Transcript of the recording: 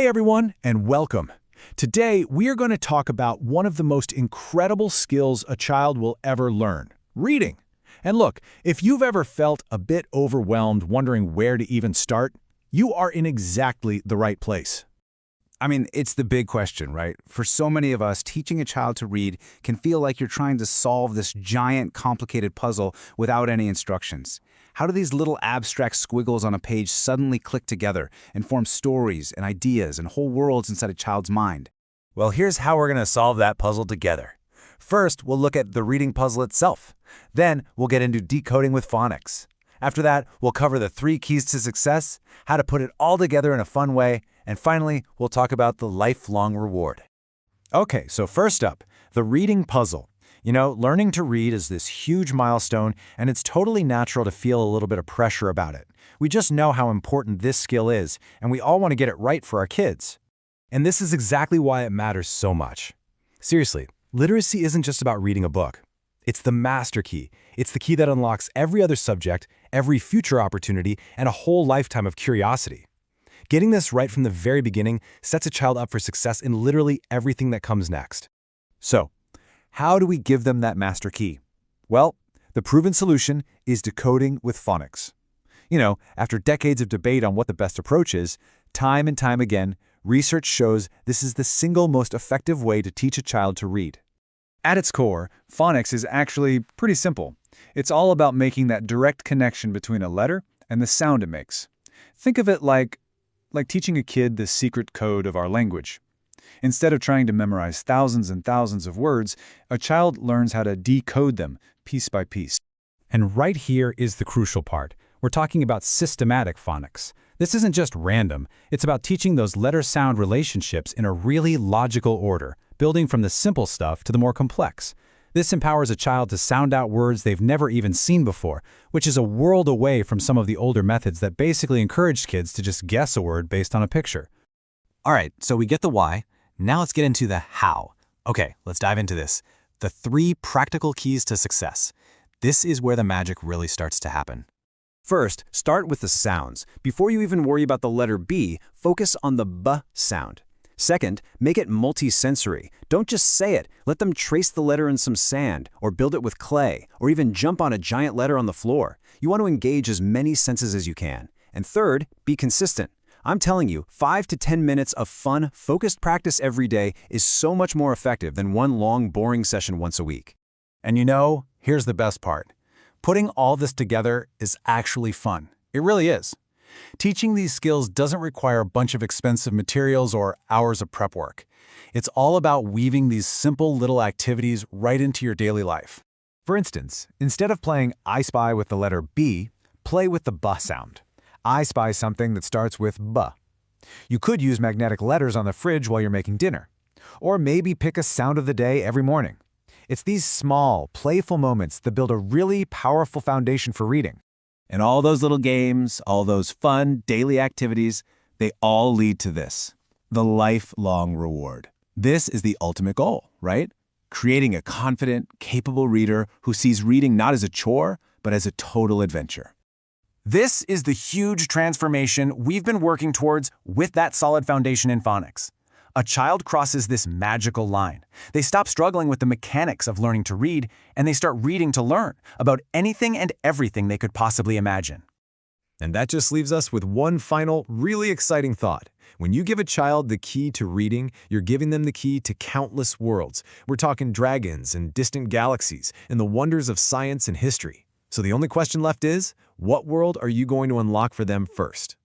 everyone, and welcome. Today, we are going to talk about one of the most incredible skills a child will ever learn, reading. And look, if you've ever felt a bit overwhelmed wondering where to even start, you are in exactly the right place. It's the big question, right? For so many of us, teaching a child to read can feel like you're trying to solve this giant, complicated puzzle without any instructions. How do these little abstract squiggles on a page suddenly click together and form stories and ideas and whole worlds inside a child's mind? Well, here's how we're going to solve that puzzle together. First, we'll look at the reading puzzle itself. Then, we'll get into decoding with phonics. After that, we'll cover the 3 keys to success, how to put it all together in a fun way, and finally, we'll talk about the lifelong reward. Okay, so first up, the reading puzzle. Learning to read is this huge milestone, and it's totally natural to feel a little bit of pressure about it. We just know how important this skill is, and we all want to get it right for our kids. And this is exactly why it matters so much. Seriously, literacy isn't just about reading a book. It's the master key. It's the key that unlocks every other subject, every future opportunity, and a whole lifetime of curiosity. Getting this right from the very beginning sets a child up for success in literally everything that comes next. So, how do we give them that master key? Well, the proven solution is decoding with phonics. After decades of debate on what the best approach is, time and time again, research shows this is the single most effective way to teach a child to read. At its core, phonics is actually pretty simple. It's all about making that direct connection between a letter and the sound it makes. Think of it like teaching a kid the secret code of our language. Instead of trying to memorize thousands and thousands of words, a child learns how to decode them piece by piece. And right here is the crucial part. We're talking about systematic phonics. This isn't just random. It's about teaching those letter-sound relationships in a really logical order, building from the simple stuff to the more complex. This empowers a child to sound out words they've never even seen before, which is a world away from some of the older methods that basically encouraged kids to just guess a word based on a picture. All right, so we get the why. Now let's get into the how. Okay, let's dive into this. The 3 practical keys to success. This is where the magic really starts to happen. First, start with the sounds. Before you even worry about the letter B, focus on the B sound. Second, make it multi-sensory. Don't just say it. Let them trace the letter in some sand, or build it with clay, or even jump on a giant letter on the floor. You want to engage as many senses as you can. And third, be consistent. I'm telling you, 5 to 10 minutes of fun, focused practice every day is so much more effective than one long, boring session once a week. And here's the best part. Putting all this together is actually fun. It really is. Teaching these skills doesn't require a bunch of expensive materials or hours of prep work. It's all about weaving these simple little activities right into your daily life. For instance, instead of playing I spy with the letter B, play with the B sound. I spy something that starts with B. You could use magnetic letters on the fridge while you're making dinner. Or maybe pick a sound of the day every morning. It's these small, playful moments that build a really powerful foundation for reading. And all those little games, all those fun daily activities, they all lead to this, the lifelong reward. This is the ultimate goal, right? Creating a confident, capable reader who sees reading not as a chore, but as a total adventure. This is the huge transformation we've been working towards with that solid foundation in phonics. A child crosses this magical line. They stop struggling with the mechanics of learning to read, and they start reading to learn about anything and everything they could possibly imagine. And that just leaves us with one final, really exciting thought. When you give a child the key to reading, you're giving them the key to countless worlds. We're talking dragons and distant galaxies and the wonders of science and history. So the only question left is, what world are you going to unlock for them first?